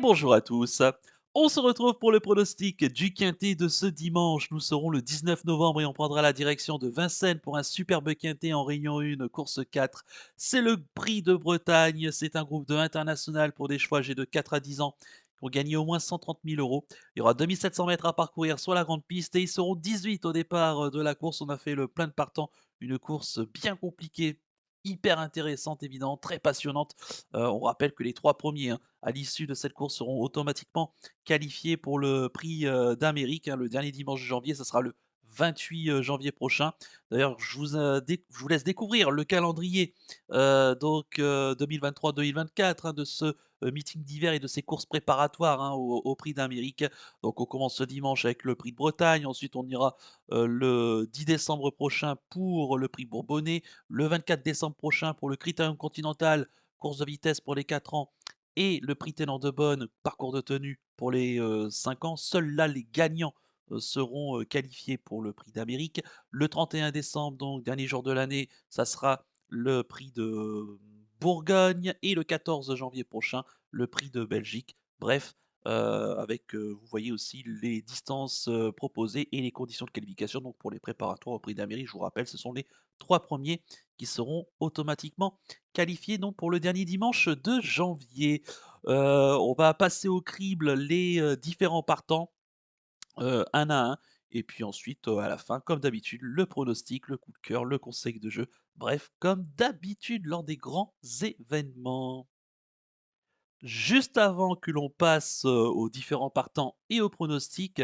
Bonjour à tous. On se retrouve pour le pronostic du quintet de ce dimanche. Nous serons le 19 novembre et on prendra la direction de Vincennes pour un superbe quintet en Réunion 1, course 4. C'est le Prix de Bretagne. C'est un groupe de international pour des chevaux âgés de 4 à 10 ans qui ont gagné au moins 130 000 euros. Il y aura 2700 mètres à parcourir sur la grande piste et ils seront 18 au départ de la course. On a fait le plein de partants, une course bien compliquée, hyper intéressante évidemment, très passionnante. On rappelle que les 3 premiers, hein, à l'issue de cette course seront automatiquement qualifiés pour le prix, d'Amérique, hein, le dernier dimanche de janvier, ça sera le 28, janvier prochain. D'ailleurs, je vous laisse découvrir le calendrier, 2023-2024, hein, de ce, meeting d'hiver et de ces courses préparatoires, hein, au prix d'Amérique. Donc on commence ce dimanche avec le prix de Bretagne, ensuite on ira, le 10 décembre prochain pour le prix Bourbonnais, le 24 décembre prochain pour le Critérium Continental, course de vitesse pour les 4 ans et le prix Ténor de Bonne, parcours de tenue pour les, 5 ans. Seuls là les gagnants, seront, qualifiés pour le prix d'Amérique. Le 31 décembre, donc dernier jour de l'année, ça sera le prix de Bourgogne et le 14 janvier prochain, le prix de Belgique. Bref, avec, vous voyez aussi les distances, proposées et les conditions de qualification donc pour les préparatoires au prix d'Amérique. Je vous rappelle, ce sont les 3 premiers qui seront automatiquement qualifiés donc pour le dernier dimanche de janvier. On va passer au crible les, différents partants, un à un et puis ensuite, à la fin, comme d'habitude, le pronostic, le coup de cœur, le conseil de jeu. Bref, comme d'habitude lors des grands événements. Juste avant que l'on passe, aux différents partants et aux pronostics,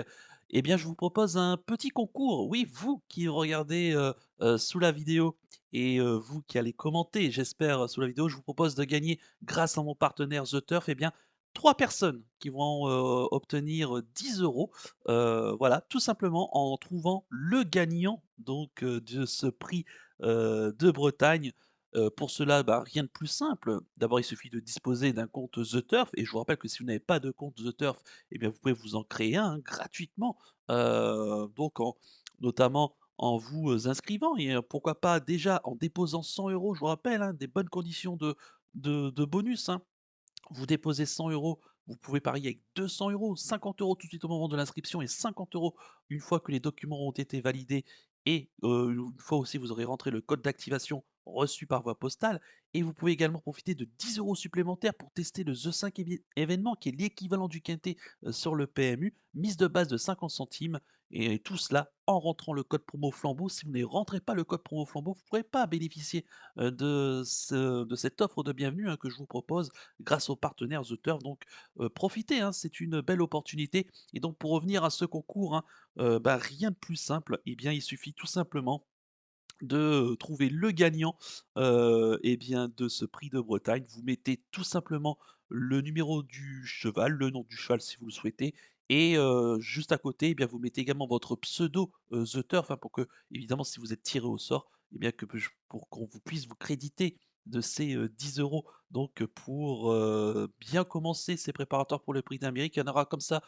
eh bien, je vous propose un petit concours. Oui, vous qui regardez, sous la vidéo et vous qui allez commenter, j'espère, sous la vidéo, je vous propose de gagner grâce à mon partenaire The Turf, eh bien, 3 personnes qui vont, obtenir 10 €, voilà, tout simplement en trouvant le gagnant donc, de ce prix, de Bretagne. Pour cela, bah, rien de plus simple. D'abord, il suffit de disposer d'un compte The Turf et je vous rappelle que si vous n'avez pas de compte The Turf, eh bien, vous pouvez vous en créer un, hein, gratuitement, donc en notamment en vous, inscrivant et pourquoi pas déjà en déposant 100 €. Je vous rappelle, hein, des bonnes conditions de bonus, hein. Vous déposez 100 €, vous pouvez parier avec 200 €, 50 € tout de suite au moment de l'inscription et 50 € une fois que les documents ont été validés et une fois aussi vous aurez rentré le code d'activation reçu par voie postale et vous pouvez également profiter de 10 € supplémentaires pour tester le The 5 événement qui est l'équivalent du quintet, sur le PMU, mise de base de 50 centimes et tout cela en rentrant le code promo Flambeau. Si vous ne rentrez pas le code promo Flambeau, vous ne pourrez pas bénéficier, de cette offre de bienvenue, hein, que je vous propose grâce aux partenaires The Turf. Donc, profitez, hein, c'est une belle opportunité. Et donc, pour revenir à ce concours, hein, bah, rien de plus simple. Eh bien, il suffit tout simplement de trouver le gagnant, et bien, de ce prix de Bretagne. Vous mettez tout simplement le numéro du cheval, le nom du cheval si vous le souhaitez et juste à côté, eh bien, vous mettez également votre pseudo, The Turf, hein, pour que, évidemment, si vous êtes tiré au sort, eh bien, pour qu'on vous puisse vous créditer de ces, 10 € donc pour, bien commencer ces préparatoires pour le prix d'Amérique. Il y en aura comme ça,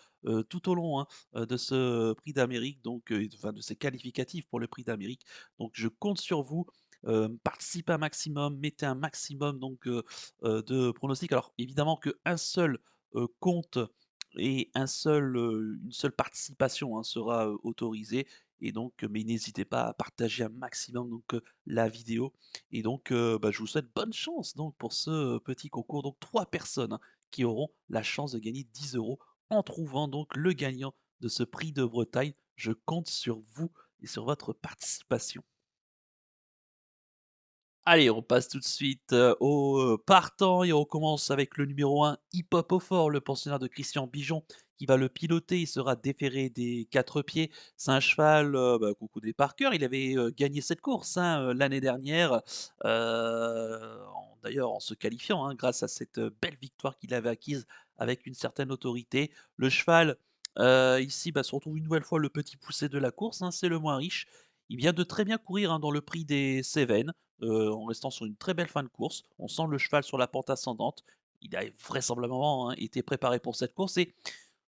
tout au long, hein, de ce prix d'Amérique donc enfin de ces qualificatifs pour le prix d'Amérique. Donc je compte sur vous, participez un maximum, mettez un maximum donc de pronostics. Alors évidemment qu'un seul, compte et une seule participation, hein, sera, autorisée et donc mais n'hésitez pas à partager un maximum donc la vidéo et donc bah, je vous souhaite bonne chance donc pour ce petit concours. Donc 3 personnes, hein, qui auront la chance de gagner 10 € en trouvant donc le gagnant de ce prix de Bretagne. Je compte sur vous et sur votre participation. Allez, on passe tout de suite, au, partant et on commence avec le numéro 1, Hip Hop au fort, le pensionnaire de Christian Bijon qui va le piloter. Il sera déféré des 4 pieds. C'est un cheval, bah, qu'on connaît par cœur. Il avait, gagné cette course, hein, l'année dernière, en d'ailleurs en se qualifiant, hein, grâce à cette, belle victoire qu'il avait acquise avec une certaine autorité. Le cheval, ici, bah, se retrouve une nouvelle fois le petit poussé de la course, hein, c'est le moins riche. Il vient de très bien courir, hein, dans le prix des Cévennes en restant sur une très belle fin de course. On sent le cheval sur la pente ascendante. Il a vraisemblablement, hein, été préparé pour cette course et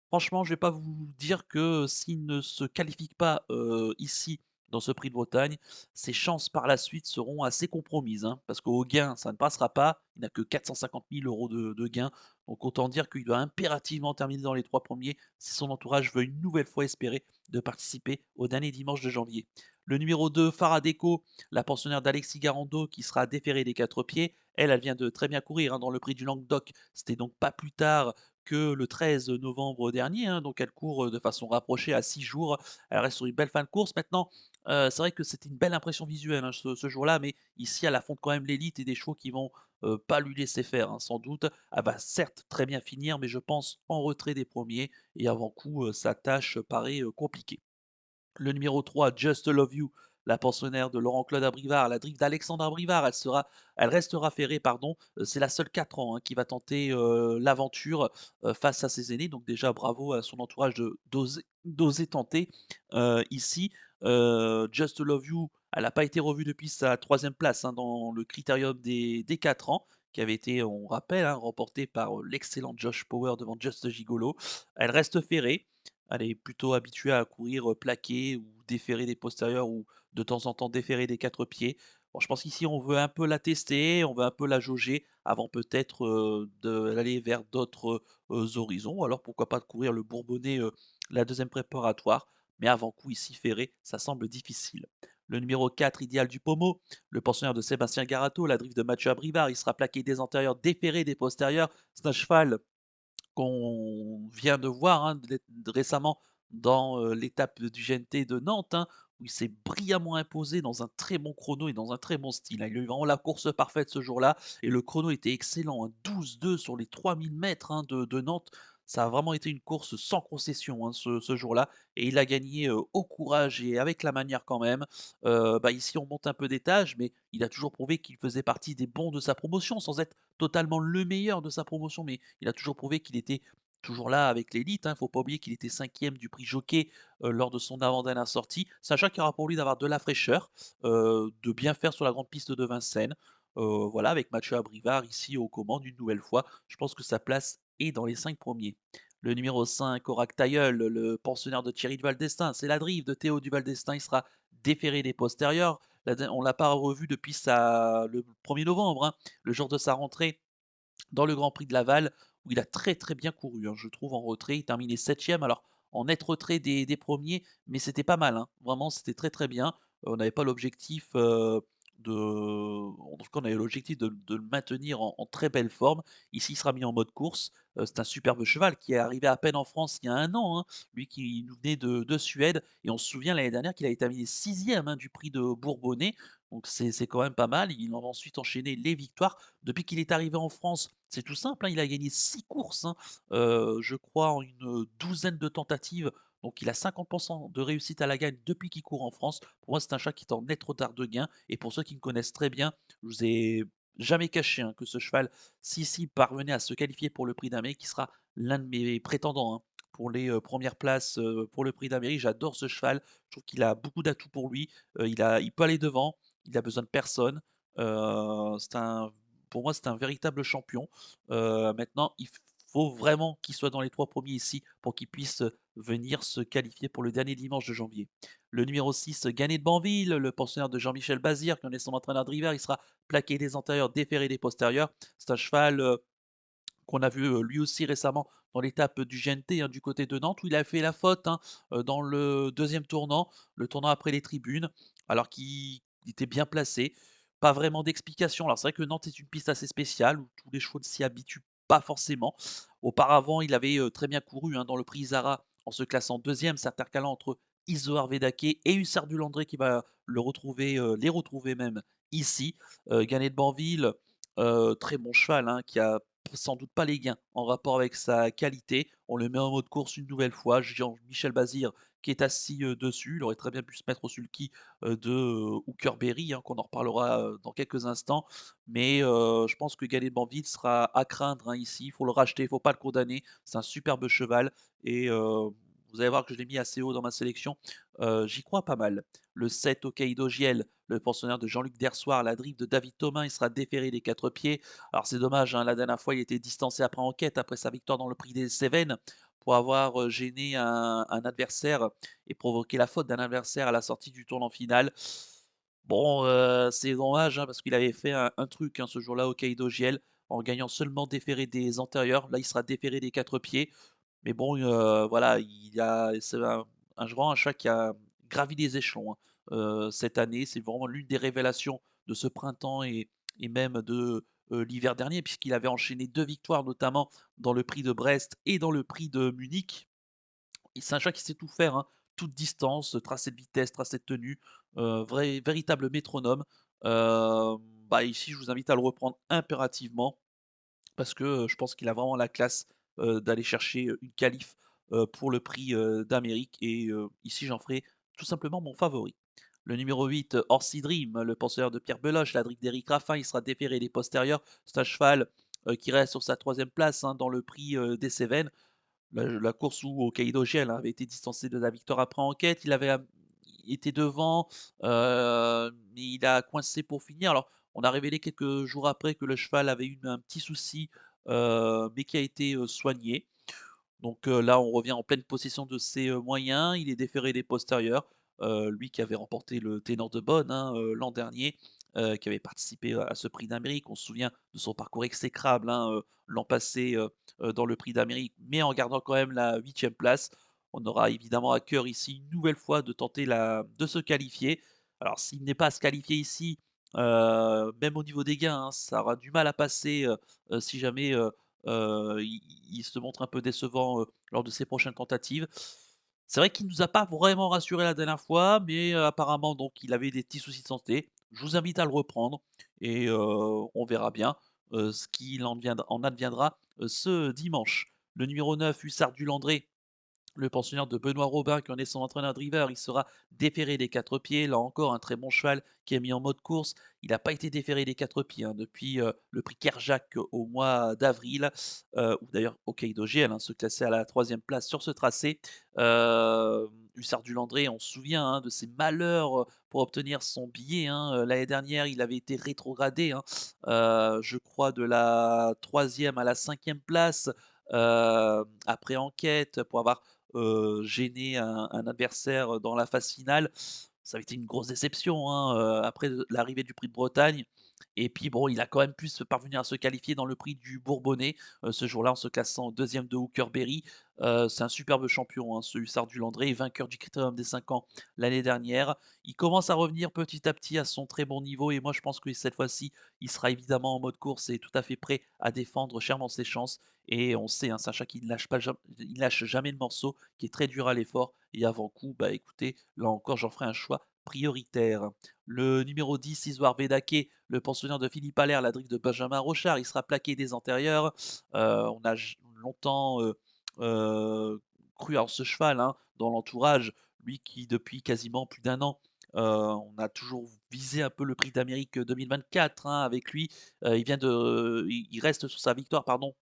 franchement, je vais pas vous dire que s'il ne se qualifie pas, ici dans ce prix de Bretagne, ses chances par la suite seront assez compromises, hein, parce qu'au gain, ça ne passera pas. Il n'a que 450 000 € de gain. Donc autant dire qu'il doit impérativement terminer dans les 3 premiers si son entourage veut une nouvelle fois espérer de participer au dernier dimanche de janvier. Le numéro 2, Faradeco, la pensionnaire d'Alexis Garando, qui sera déférée des 4 pieds. Elle vient de très bien courir, hein, dans le prix du Languedoc. C'était donc pas plus tard que le 13 novembre dernier, hein, donc elle court de façon rapprochée à 6 jours. Elle reste sur une belle fin de course. Maintenant, c'est vrai que c'était une belle impression visuelle, hein, ce jour-là, mais ici, elle affronte quand même l'élite et des chevaux qui vont, pas lui laisser faire, hein, sans doute. Elle va certes très bien finir, mais je pense en retrait des premiers et avant coup, sa tâche paraît, compliquée. Le numéro 3, Just Love You, la pensionnaire de Laurent-Claude Abrivard, la drift d'Alexandre Abrivard, elle restera ferrée, pardon. C'est la seule 4 ans, hein, qui va tenter, l'aventure, face à ses aînés. Donc déjà bravo à son entourage d'oser tenter. Ici, Just Love You, elle n'a pas été revue depuis sa troisième place, hein, dans le critérium des 4 ans, qui avait été, on rappelle, hein, remporté par, l'excellent Josh Power devant Just Gigolo. Elle reste ferrée. Elle est plutôt habituée à courir, plaqué ou déférer des postérieurs ou de temps en temps déférer des 4 pieds. Bon, je pense qu'ici on veut un peu la tester, on veut un peu la jauger avant peut-être, d'aller vers d'autres, horizons. Alors pourquoi pas de courir le Bourbonnais, la deuxième préparatoire, mais avant coup ici ferré, ça semble difficile. Le numéro 4, Idéal du Pommeau, le pensionnaire de Sébastien Garato, la drift de Mathieu Abrivard, il sera plaqué des antérieurs, déféré des postérieurs. C'est un cheval qu'on vient de voir, hein, récemment dans, l'étape du GNT de Nantes, hein, où il s'est brillamment imposé dans un très bon chrono et dans un très bon style, hein. Il a eu vraiment la course parfaite ce jour-là et le chrono était excellent, hein, 12-2 sur les 3000 mètres, hein, de Nantes. Ça a vraiment été une course sans concession, hein, ce jour-là et il a gagné, au courage et avec la manière quand même. Bah, ici on monte un peu d'étage, mais il a toujours prouvé qu'il faisait partie des bons de sa promotion, sans être totalement le meilleur de sa promotion, mais il a toujours prouvé qu'il était toujours là avec l'élite, hein. Faut pas oublier qu'il était 5e du prix Jockey, lors de son avant-dernière sortie. C'est un chat qui aura pour lui d'avoir de la fraîcheur, de bien faire sur la grande piste de Vincennes. Voilà, avec Mathieu Abrivard ici aux commandes une nouvelle fois. Je pense que sa place est dans les 5 premiers. Le numéro 5, Orac Tailleul, le pensionnaire de Thierry Duval d'Estaing, c'est la drive de Théo Duval d'Estaing, il sera déféré des postérieurs. On l'a pas revu depuis le 1er novembre, hein, le jour de sa rentrée dans le Grand Prix de Laval, où il a très, très bien couru, hein, je trouve en retrait. Il terminait 7e, alors en net retrait des premiers, mais c'était pas mal, hein. Vraiment, c'était très, très bien. On n'avait pas l'objectif, en tout cas, on avait l'objectif de le maintenir en très belle forme. Ici, il sera mis en mode course. C'est un superbe cheval qui est arrivé à peine en France il y a un an, hein, lui qui nous venait de Suède et on se souvient l'année dernière qu'il avait terminé 6e, hein, du prix de Bourbonnais, donc c'est quand même pas mal. Il a ensuite enchaîné les victoires. Depuis qu'il est arrivé en France, c'est tout simple, hein, il a gagné 6 courses, hein, je crois en une douzaine de tentatives. Donc il a 50 de réussite à la gagne depuis qu'il court en France. Pour moi, c'est un chat qui est en net retard de gain et pour ceux qui me connaissent très bien, je vous ai jamais caché, hein, que ce cheval, s'il parvenait à se qualifier pour le Prix d'Amérique, qui sera l'un de mes prétendants, hein, pour les, 1 places, pour le Prix d'Amérique. J'adore ce cheval, je trouve qu'il a beaucoup d'atouts pour lui, il peut aller devant, il a besoin de personne. C'est un Pour moi, c'est un véritable champion. Maintenant, il faut vraiment qu'il soit dans les 3 premiers ici pour qu'il puisse, venir se qualifier pour le dernier dimanche de janvier. Le numéro 6, Ganet de Banville, le pensionnaire de Jean-Michel Bazir, qui en est son entraîneur d'hiver, il sera plaqué des antérieurs, déféré des postérieurs. C'est un cheval, qu'on a vu, lui aussi récemment dans l'étape du GNT, hein, du côté de Nantes, où il a fait la faute, hein, dans le deuxième tournant, le tournant après les tribunes, alors qu'il était bien placé. Pas vraiment d'explication. Alors c'est vrai que Nantes est une piste assez spéciale où tous les chevaux ne s'y habituent pas forcément. Auparavant, il avait, très bien couru, hein, dans le prix Isara en se classant 2e, s'intercalant entre Isoard Vedake et Hussard du Landré qui va les retrouver même ici. Ganet de Banville, très bon cheval, hein, qui a sans doute pas les gains en rapport avec sa qualité. On le met en mode course une nouvelle fois. Jean-Michel Bazir qui est assis, dessus. Il aurait très bien pu se mettre au sulky, de, Hooker Berry, hein, qu'on en reparlera, dans quelques instants. Mais, je pense que Galet Banville sera à craindre, hein, ici. Il faut le racheter, il faut pas le condamner. C'est un superbe cheval et vous allez voir que je l'ai mis assez haut dans ma sélection. J'y crois pas mal. Le 7, Hokkaido Giel, le pensionnaire de Jean-Luc Dersoir, la drive de David Thomas, il sera déféré des 4 pieds. Alors c'est dommage, hein, la dernière fois, il était distancé après enquête, après sa victoire dans le prix des Cévennes. pour avoir, gêné un adversaire et provoqué la faute d'un adversaire à la sortie du tournant final. Bon, c'est dommage, hein, parce qu'il avait fait un truc, hein, ce jour-là au Kaido JL, en gagnant seulement déféré des antérieurs. Là, il sera déféré des 4 pieds. Mais bon, voilà, c'est un cheval qui a gravi les échelons, hein, cette année. C'est vraiment l'une des révélations de ce printemps et même de, l'hiver dernier, puisqu'il avait enchaîné 2 victoires, notamment dans le prix de Brest et dans le prix de Munich. Et c'est un chat qui sait tout faire, hein, toute distance, tracé de vitesse, tracé de tenue, véritable métronome. Bah, ici, je vous invite à le reprendre impérativement parce que, je pense qu'il a vraiment la classe, d'aller chercher, une qualif, pour le prix, d'Amérique et ici j'en ferai tout simplement mon favori. Le numéro 8, Orsi Dream, le penseur de Pierre Beloche, la drigue d'Éric Raffin, il sera déféré des postérieurs. C'est un cheval, qui reste sur sa troisième place, hein, dans le prix, des Cévennes. La course où Hokkaido Gel avait été distancé de la victoire après enquête, il avait été devant, mais il a coincé pour finir. Alors, on a révélé quelques jours après que le cheval avait eu un petit souci, mais qui a été, soigné. Donc là, on revient en pleine possession de ses, moyens. Il est déféré des postérieurs, lui qui avait remporté le Ténor de Bonn, hein, l'an dernier, qui avait participé à ce Prix d'Amérique. On se souvient de son parcours exécrable, hein, l'an passé, dans le Prix d'Amérique, mais en gardant quand même la huitième place. On aura évidemment à cœur ici, une nouvelle fois, de se qualifier. Alors s'il n'est pas à se qualifier ici, même au niveau des gains, hein, ça aura du mal à passer, si jamais, il se montre un peu décevant, lors de ses prochaines tentatives. C'est vrai qu'il nous a pas vraiment rassuré la dernière fois, mais apparemment donc il avait des petits soucis de santé. Je vous invite à le reprendre et on verra bien, ce qu'il en adviendra, ce dimanche. Le numéro 9, Hussard du Landré, le pensionnaire de Benoît Robin, qui en est son entraîneur driver, il sera déféré des 4 pieds. Là encore, un très bon cheval qui est mis en mode course. Il n'a pas été déféré des 4 pieds, hein, depuis le prix Kerjak au mois d'avril, où d'ailleurs Hokkaido GL, hein, se classait à la troisième place sur ce tracé. Hussard du Landré, on se souvient, hein, de ses malheurs pour obtenir son billet, hein. L'année dernière, il avait été rétrogradé, hein, je crois de la troisième à la cinquième place, après enquête pour avoir gêner un adversaire dans la phase finale. Ça avait été une grosse déception, hein, après l'arrivée du Prix de Bretagne et puis bon, il a quand même pu se parvenir à se qualifier dans le Prix du Bourbonnais, ce jour-là en se classant 2e de Hooker Berry. C'est un superbe champion, hein, ce Hussard du Landré, vainqueur du Critérium des 5 ans l'année dernière. Il commence à revenir petit à petit à son très bon niveau et moi je pense que cette fois-ci, il sera évidemment en mode course et tout à fait prêt à défendre chèrement ses chances et on sait, hein, c'est un chat qui ne lâche jamais le morceau, qui est très dur à l'effort et avant coup, bah, écoutez, là encore, j'en ferai un choix prioritaire. Le numéro 10, Isoire Bédaké, le pensionnaire de Philippe Allaire, la drigue de Benjamin Rochard, il sera plaqué des antérieurs. On a longtemps cru en ce cheval, hein, dans l'entourage, lui qui, depuis quasiment plus d'un an, on a toujours visé un peu le prix d'Amérique 2024, hein, avec lui. Il reste sur sa victoire, pardon,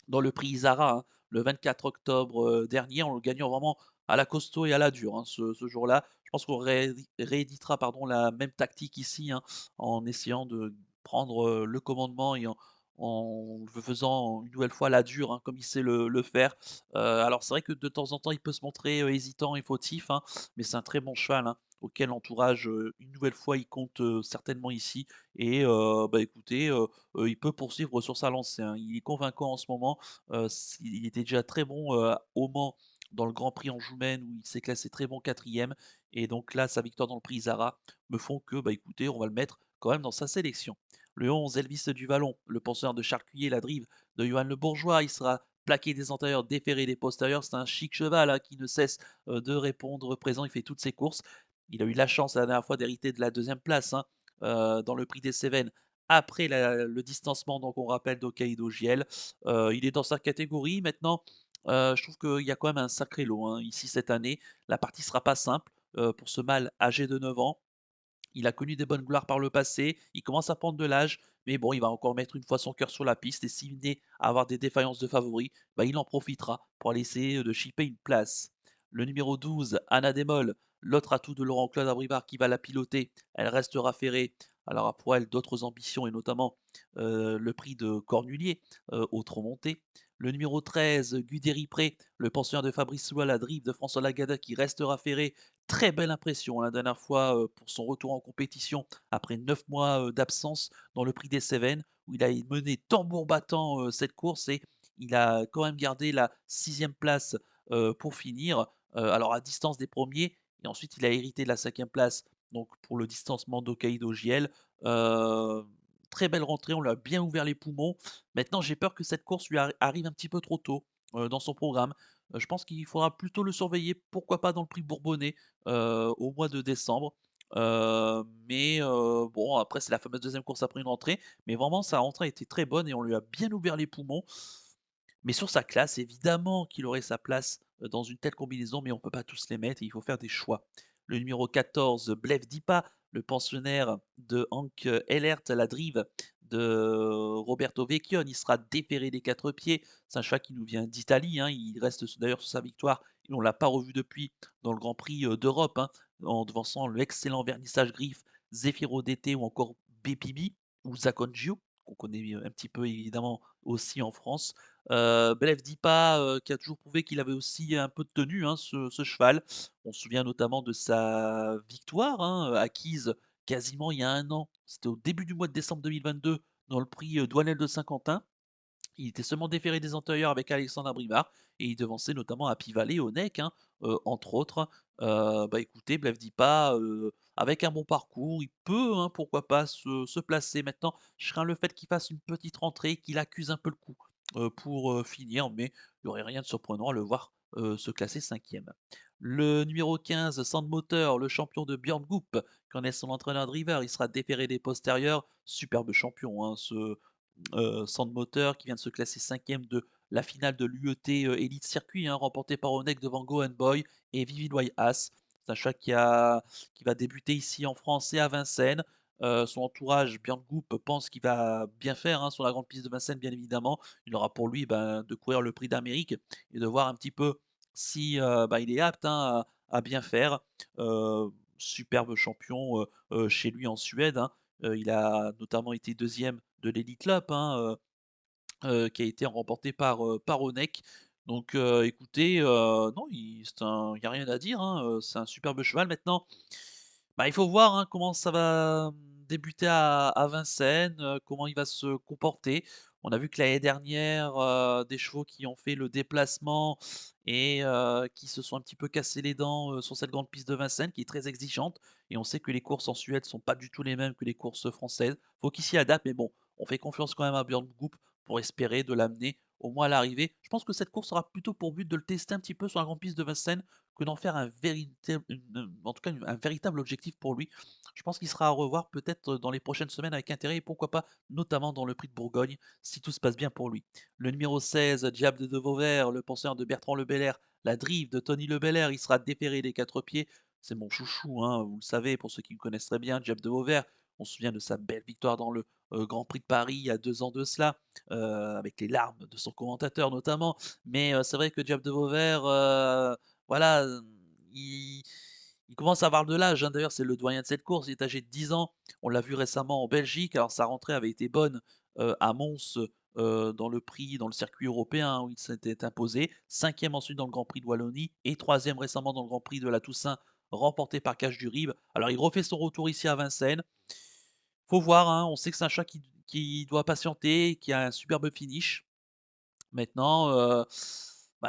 dans le prix Isara, hein, le 24 octobre, dernier, en le gagnant vraiment à la costaud et à la dure, hein, ce jour-là. Je pense qu'on rééditera pardon, la même tactique ici, hein, en essayant de prendre, le commandement et en le faisant une nouvelle fois à la dure, hein, comme il sait le faire. Alors c'est vrai que de temps en temps, il peut se montrer, hésitant et fautif, hein, mais c'est un très bon cheval, hein, auquel l'entourage, une nouvelle fois, il compte, certainement ici et bah, écoutez, il peut poursuivre sur sa lancée, hein. Il est convaincant en ce moment, il était déjà très bon, au Mans dans le Grand Prix Anjoumen où il s'est classé très bon quatrième et donc là, sa victoire dans le prix Isara me font que, bah, écoutez, on va le mettre quand même dans sa sélection. Le 11, Elvis du Vallon, le penseur de Charcuyer, la drive de Johan Le Bourgeois, il sera plaqué des antérieurs, déféré des postérieurs. C'est un chic cheval, hein, qui ne cesse, de répondre présent, il fait toutes ses courses. Il a eu la chance la dernière fois d'hériter de la deuxième place, hein, dans le prix des Cévennes après le distancement, donc on rappelle d'Hokkaido JL. Il est dans sa catégorie. Maintenant, je trouve qu'il y a quand même un sacré lot, hein, ici cette année. La partie sera pas simple, pour ce mâle âgé de 9 ans. Il a connu des bonnes gloires par le passé, il commence à prendre de l'âge, mais bon, il va encore mettre une fois son cœur sur la piste et s'il venait à avoir des défaillances de favoris, bah, il en profitera pour aller essayer de chipper une place. Le numéro 12, Anna Demol, l'autre atout de Laurent-Claude Abrivard qui va la piloter, elle restera ferrée Alors a pour elle d'autres ambitions et notamment, le prix de Cornulier, au trot monté. Le numéro 13, Guderipré, le pensionnaire de Fabrice Soulouat, la drive de François Lagada qui restera ferré. Très belle impression, hein, la dernière fois, pour son retour en compétition après 9 mois, d'absence dans le prix des Cévennes où il a mené tambour battant, cette course et il a quand même gardé la 6e place, pour finir, alors à distance des premiers et ensuite il a hérité de la 5e place, donc pour le distancement d'Hokkaido-JL. Heu, Très belle rentrée, on lui a bien ouvert les poumons. Maintenant, j'ai peur que cette course lui arrive un petit peu trop tôt, dans son programme. Je pense qu'il faudra plutôt le surveiller, pourquoi pas dans le prix Bourbonnais, au mois de décembre. Bon, après c'est la fameuse 2e course après une rentrée, mais vraiment sa rentrée a été très bonne et on lui a bien ouvert les poumons. Mais sur sa classe, évidemment qu'il aurait sa place, dans une telle combinaison, mais on ne peut pas tous les mettre et il faut faire des choix. Le numéro 14, Blaise Dipa, le pensionnaire de Hank Ellert, la drive de Roberto Vecchione, il sera déféré des 4 pieds. C'est un cheval qui nous vient d'Italie, hein, il reste d'ailleurs sur sa victoire et on ne l'a pas revu depuis dans le Grand Prix, d'Europe, hein, en devançant l'excellent vernissage griffe Zefiro DT ou encore Bepibi ou Zacconggio, qu'on connaît, un petit peu évidemment aussi en France. Blaise Dipa, qui a toujours prouvé qu'il avait aussi un peu de tenue, hein, ce cheval. On se souvient notamment de sa victoire, hein, acquise quasiment il y a 1 an. C'était au début du mois de décembre 2022 dans le prix, Douanel de Saint-Quentin. Il était seulement déféré des antérieurs avec Alexandre Abrivard et il devançait notamment Happy Valley, Honeck, hein, entre autres. Écoutez, Blaise Dipa, avec un bon parcours, il peut, hein, pourquoi pas se placer. Maintenant, je crains le fait qu'il fasse une petite rentrée, qu'il accuse un peu le coup, pour, finir, mais il n'y aurait rien de surprenant à le voir, se classer 5e. Le numéro 15, Sandmoteur, le champion de Björn Goop, qui en est son entraîneur driver, il sera déféré des postérieurs. Superbe champion, hein, ce Sandmoteur qui vient de se classer 5e de la finale de l'UET, Elite Circuit, hein, remportée par Onek devant Go Boy et Vivid As. C'est un chat qui va débuter ici en France et à Vincennes. Son entourage, Björn Goop, pense qu'il va bien faire, hein, sur la grande piste de Vincennes, bien évidemment. Il aura pour lui, ben, de courir le prix d'Amérique et de voir un petit peu si, il est apte, hein, à bien faire. Superbe champion, chez lui en Suède, hein. Il a notamment été 2e de l'Elite Lap, hein, qui a été remporté par Onek. Donc écoutez, non, il y a rien à dire, hein, c'est un superbe cheval. Maintenant, il faut voir, hein, comment ça va, débuter à Vincennes, comment il va se comporter. On a vu que l'année dernière, des chevaux qui ont fait le déplacement et qui se sont un petit peu cassés les dents, sur cette grande piste de Vincennes qui est très exigeante et on sait que les courses en Suède sont pas du tout les mêmes que les courses françaises. Faut qu'il s'y adapte mais bon, on fait confiance quand même à Björn Goop pour espérer de l'amener au moins à l'arrivée. Je pense que cette course aura plutôt pour but de le tester un petit peu sur la grande piste de Vincennes que d'en faire un véritable en tout cas un véritable objectif pour lui. Je pense qu'il sera à revoir peut-être dans les prochaines semaines avec intérêt et pourquoi pas notamment dans le prix de Bourgogne si tout se passe bien pour lui. Le numéro 16, Diable de Vauvert, le penseur de Bertrand Le Belair, la drive de Tony Le Belair, il sera déféré des 4 pieds. C'est mon chouchou, hein, vous le savez, pour ceux qui me connaissent très bien, Diable de Vauvert. On se souvient de sa belle victoire dans le Grand Prix de Paris il y a 2 ans de cela, avec les larmes de son commentateur notamment. Mais c'est vrai que Diable de Vauvert, voilà, il il commence à avoir de l'âge, hein. D'ailleurs, c'est le doyen de cette course, il est âgé de 10 ans. On l'a vu récemment en Belgique, alors sa rentrée avait été bonne, à Mons, dans le prix dans le circuit européen où il s'était imposé. 5e ensuite dans le Grand Prix de Wallonie et 3e récemment dans le Grand Prix de la Toussaint, remporté par Cache du Rib. Alors il refait son retour ici à Vincennes. Faut voir, hein, on sait que c'est un chat qui doit patienter, qui a un superbe finish. Maintenant,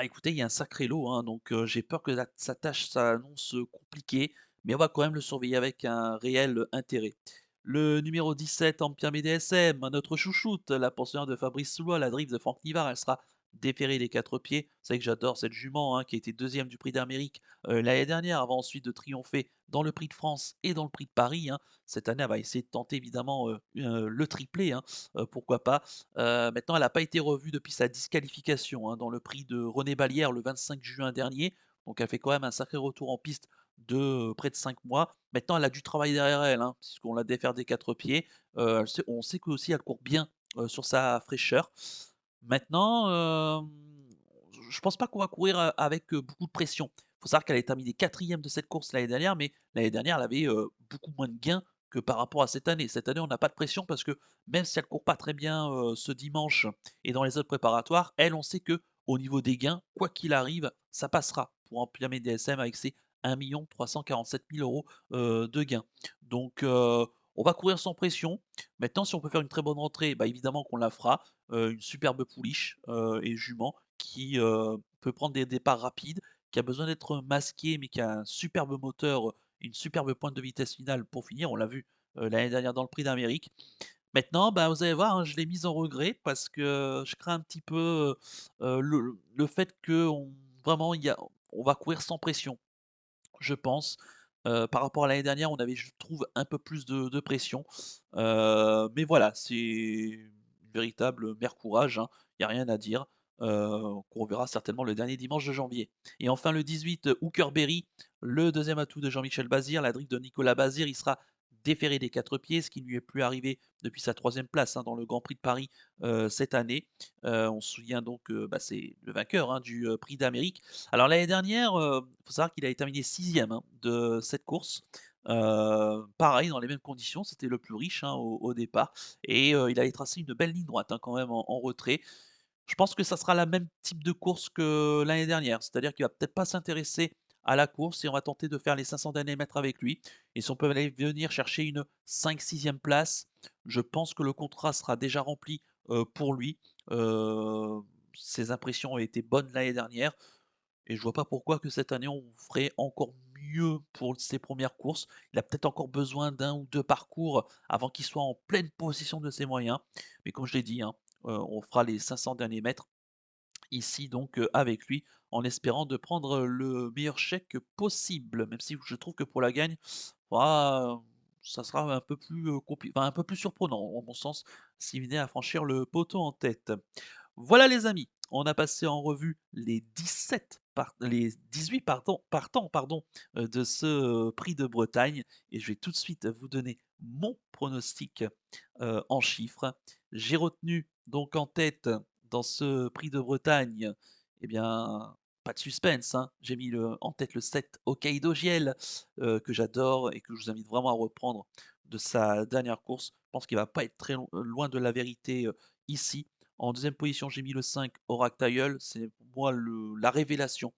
écoutez, il y a un sacré lot, hein, donc j'ai peur que la sa tâche s'annonce, compliquée, mais on va quand même le surveiller avec un réel, intérêt. Le numéro 17, Ampia BDSM, notre chouchoute, la pensionnaire de Fabrice Soulois, la drive de Franck Nivard, elle sera déférée des 4 pieds. Vous savez que j'adore cette jument, hein, qui a été 2e du prix d'Amérique, l'année dernière, avant ensuite de triompher dans le prix de France et dans le prix de Paris, hein. Cette année, elle va essayer de tenter évidemment, le triplé, hein, pourquoi pas. Maintenant, elle n'a pas été revue depuis sa disqualification, hein, dans le prix de René Ballière le 25 juin dernier. Donc elle fait quand même un sacré retour en piste de, près de 5 mois. Maintenant, elle a du travail derrière elle, hein, puisqu'on la défère des 4 pieds. On sait qu'aussi elle court bien, sur sa fraîcheur. Maintenant, je pense pas qu'on va courir, avec, beaucoup de pression. Il faut savoir qu'elle est terminée 4e de cette course l'année dernière, mais l'année dernière, elle avait, beaucoup moins de gains que par rapport à cette année. Cette année, on n'a pas de pression parce que même si elle court pas très bien, ce dimanche et dans les autres préparatoires, elle, on sait que au niveau des gains, quoi qu'il arrive, ça passera pour Ampiamé DSM avec ses 1 347 000 € de gains. Donc on va courir sans pression. Maintenant, si on peut faire une très bonne rentrée, bah, évidemment qu'on la fera. Une superbe pouliche, et jument qui, peut prendre des départs rapides, qui a besoin d'être masquée, mais qui a un superbe moteur, une superbe pointe de vitesse finale pour finir. On l'a vu, l'année dernière dans le Prix d'Amérique. Maintenant, bah, vous allez voir, hein, je l'ai mise en regret parce que je crains un petit peu, le fait qu'on vraiment il y a on va courir sans pression, je pense. Par rapport à l'année dernière, on avait, je trouve, un peu plus de pression. Mais voilà, c'est une véritable mère courage, hein, il y a rien à dire, qu'on verra certainement le dernier dimanche de janvier. Et enfin le 18, Hookerberry, le deuxième atout de Jean-Michel Bazir, la drift de Nicolas Bazir, il sera déféré des 4 pieds, ce qui ne lui est plus arrivé depuis sa troisième place, hein, dans le Grand Prix de Paris, cette année. On se souvient donc, bah, c'est le vainqueur, hein, du, Prix d'Amérique. Alors l'année dernière, il faut savoir qu'il avait terminé 6e, hein, de cette course. Pareil dans les mêmes conditions, c'était le plus riche, hein, au départ et il avait tracé une belle ligne droite, hein, quand même en retrait. Je pense que ça sera la même type de course que l'année dernière, c'est-à-dire qu'il va peut-être pas s'intéresser à la course et on va tenter de faire les 500 derniers mètres avec lui et si on peut aller venir chercher une 5-6e place, je pense que le contrat sera déjà rempli, pour lui. Heu, Ses impressions ont été bonnes l'année dernière. Et je vois pas pourquoi que cette année on ferait encore mieux pour ses premières courses. Il a peut-être encore besoin d'un ou 2 parcours avant qu'il soit en pleine possession de ses moyens. Mais comme je l'ai dit, hein, on fera les 500 derniers mètres ici donc, avec lui, en espérant de prendre le meilleur chèque possible. Même si je trouve que pour la gagne, ah, ça sera un peu plus, enfin un peu plus surprenant, en mon sens, s'il venait à franchir le poteau en tête. Voilà les amis, on a passé en revue les 18 partants pardon, de ce, Prix de Bretagne et je vais tout de suite vous donner mon pronostic, en chiffres. J'ai retenu donc en tête dans ce Prix de Bretagne, eh bien, pas de suspense, hein, j'ai mis en tête le 7 Hokkaido Giel, que j'adore et que je vous invite vraiment à reprendre de sa dernière course. Je pense qu'il va pas être très loin de la vérité, ici. En deuxième position, j'ai mis le 5 Orac Tilleul. C'est pour moi la révélation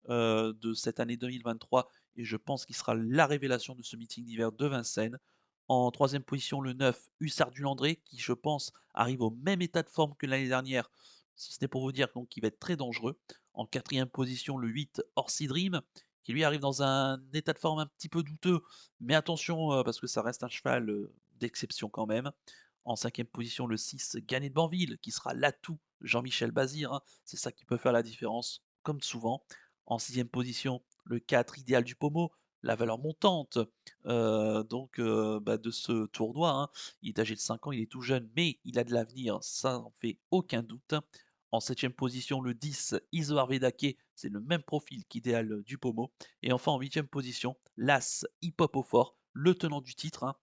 de cette année 2023 et je pense qu'il sera la révélation de ce meeting d'hiver de Vincennes. En troisième position, le 9 Hussard du Landré, qui je pense arrive au même état de forme que l'année dernière, si ce n'est pour vous dire donc qu'il va être très dangereux. En quatrième position, le 8 Orsi Dream, qui lui arrive dans un état de forme un petit peu douteux, mais attention parce que ça reste un cheval d'exception quand même. En cinquième position, le 6 Gagné de Banville, qui sera l'atout Jean-Michel Bazir, hein. C'est ça qui peut faire la différence, comme souvent. En sixième position, le 4 Idéal du Pommeau, la valeur montante donc bah, de ce tournoi, hein. Il est âgé de 5 ans, il est tout jeune, mais il a de l'avenir, ça n'en fait aucun doute. En septième position, le 10 Isoar Vedake, c'est le même profil qu'Idéal du Pommeau. Et enfin, en huitième position, l'As Hip Hop au fort, le tenant du titre, hein.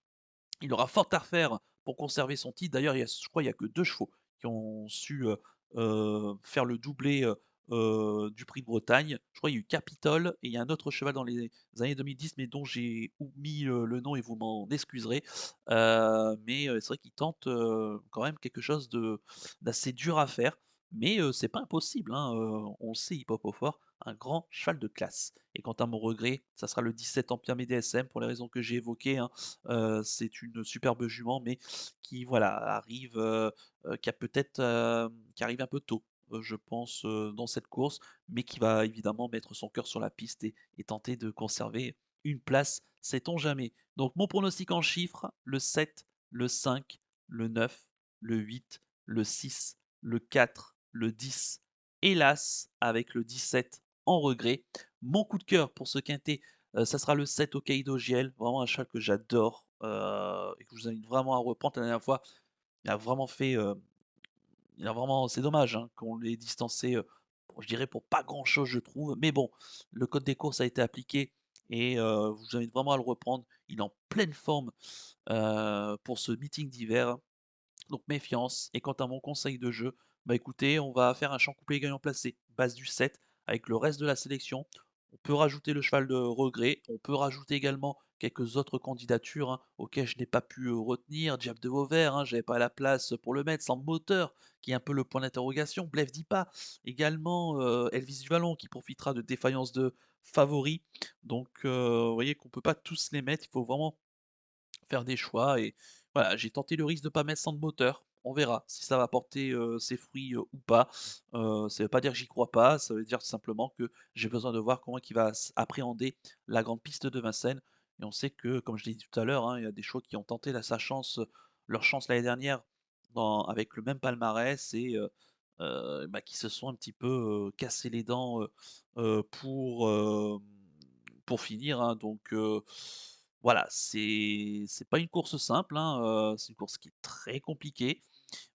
Il aura fort à refaire pour conserver son titre. D'ailleurs, je crois qu'il n'y a que 2 chevaux qui ont su, faire le doublé, du Prix de Bretagne. Je crois qu'il y a eu Capitole et il y a un autre cheval dans les années 2010, mais dont j'ai omis, le nom et vous m'en excuserez. Mais, c'est vrai qu'il tente, quand même quelque chose d'assez dur à faire. Mais, c'est pas impossible, hein, on le sait, Hip Hop au fort, un grand cheval de classe. Et quant à mon regret, ça sera le 17 Empire DSM pour les raisons que j'ai évoquées, hein. C'est une superbe jument, mais qui voilà, arrive, qui a peut-être, qui arrive un peu tôt, je pense, dans cette course, mais qui va évidemment mettre son cœur sur la piste et tenter de conserver une place, sait-on jamais. Donc mon pronostic en chiffres, le 7, le 5, le 9, le 8, le 6, le 4, le 10, hélas, avec le 17 en regret. Mon coup de cœur pour ce quintet, ça sera le 7 Hokkaido GL, vraiment un cheval que j'adore, et que je vous invite vraiment à reprendre. La dernière fois, il a vraiment fait, il a vraiment c'est dommage, hein, qu'on l'ait distancé, je dirais pour pas grand chose je trouve. Mais bon, le code des courses a été appliqué et je vous invite vraiment à le reprendre. Il est en pleine forme, pour ce meeting d'hiver, donc méfiance. Et quant à mon conseil de jeu, bah écoutez, on va faire un champ coupé gagnant placé, base du 7 avec le reste de la sélection. On peut rajouter le cheval de regret, on peut rajouter également quelques autres candidatures, hein, auxquelles je n'ai pas pu, retenir. Diable de Vauvert, hein, j'avais pas la place pour le mettre, sans moteur, qui est un peu le point d'interrogation. Blef pas également, Elvis du Vallon qui profitera de défaillance de favoris. Donc, vous voyez qu'on peut pas tous les mettre, il faut vraiment faire des choix et voilà, j'ai tenté le risque de pas mettre Sand moteur. On verra si ça va porter, ses fruits, ou pas. Ça veut pas dire que j'y crois pas, ça veut dire simplement que j'ai besoin de voir comment il va appréhender la grande piste de Vincennes et on sait que, comme je l'ai dit tout à l'heure, hein, il y a des chevaux qui ont tenté leur chance l'année dernière avec le même palmarès et bah, qui se sont un petit peu, cassés les dents, heu, pour, hem, pour finir, hein. Donc voilà, c'est pas une course simple, hein, c'est une course qui est très compliquée,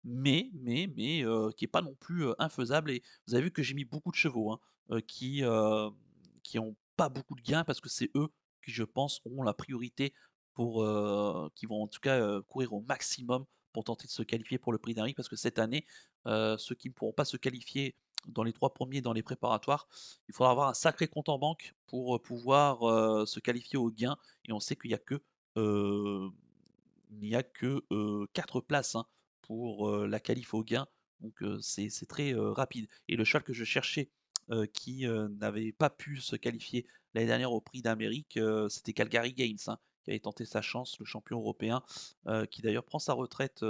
mais qui est pas non plus, infaisable et vous avez vu que j'ai mis beaucoup de chevaux, hein, qui ont pas beaucoup de gains parce que c'est eux qui, je pense, auront la priorité pour, qui vont en tout cas, courir au maximum pour tenter de se qualifier pour le Prix d'Amérique parce que cette année, ceux qui ne pourront pas se qualifier dans les 3 premiers dans les préparatoires, il faudra avoir un sacré compte en banque pour, pouvoir, se qualifier au gain et on sait qu'il y a que, heu, il n'y a que, 4 places, hein, pour, la qualif au gain, donc c'est très, rapide et le cheval que je cherchais, qui, n'avait pas pu se qualifier l'année dernière au Prix d'Amérique, c'était Calgary Games, hein, qui avait tenté sa chance, le champion européen, qui d'ailleurs prend sa retraite,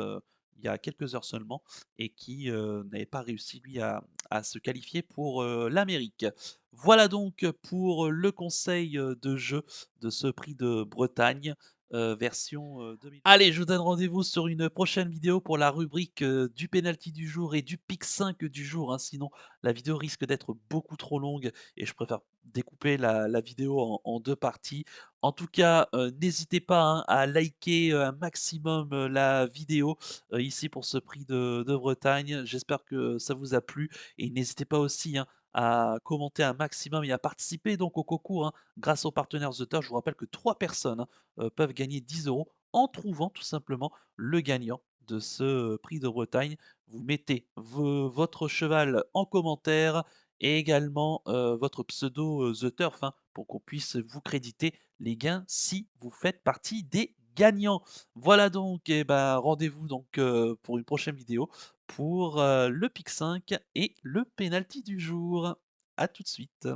il y a quelques heures seulement et qui, n'avait pas réussi lui à se qualifier pour, l'Amérique. Voilà donc pour le conseil, de jeu de ce Prix de Bretagne. Version, 2000. Allez, je vous donne rendez-vous sur une prochaine vidéo pour la rubrique, du penalty du jour et du pick 5 du jour, hein, sinon la vidéo risque d'être beaucoup trop longue et je préfère découper la vidéo en 2 parties. En tout cas, n'hésitez pas, hein, à liker, un maximum, la vidéo, ici pour ce prix de Bretagne. J'espère que ça vous a plu et n'hésitez pas aussi, hein, à commenter un maximum et à participer donc au concours, hein, grâce aux partenaires The Turf. Je vous rappelle que 3 personnes, hein, peuvent gagner 10 € en trouvant tout simplement le gagnant de ce prix de Bretagne. Vous mettez votre cheval en commentaire et également votre pseudo The Turf, hein, pour qu'on puisse vous créditer les gains si vous faites partie des gagnants. Voilà donc, et ben, rendez-vous donc pour une prochaine vidéo pour le pick 5 et le penalty du jour. À tout de suite.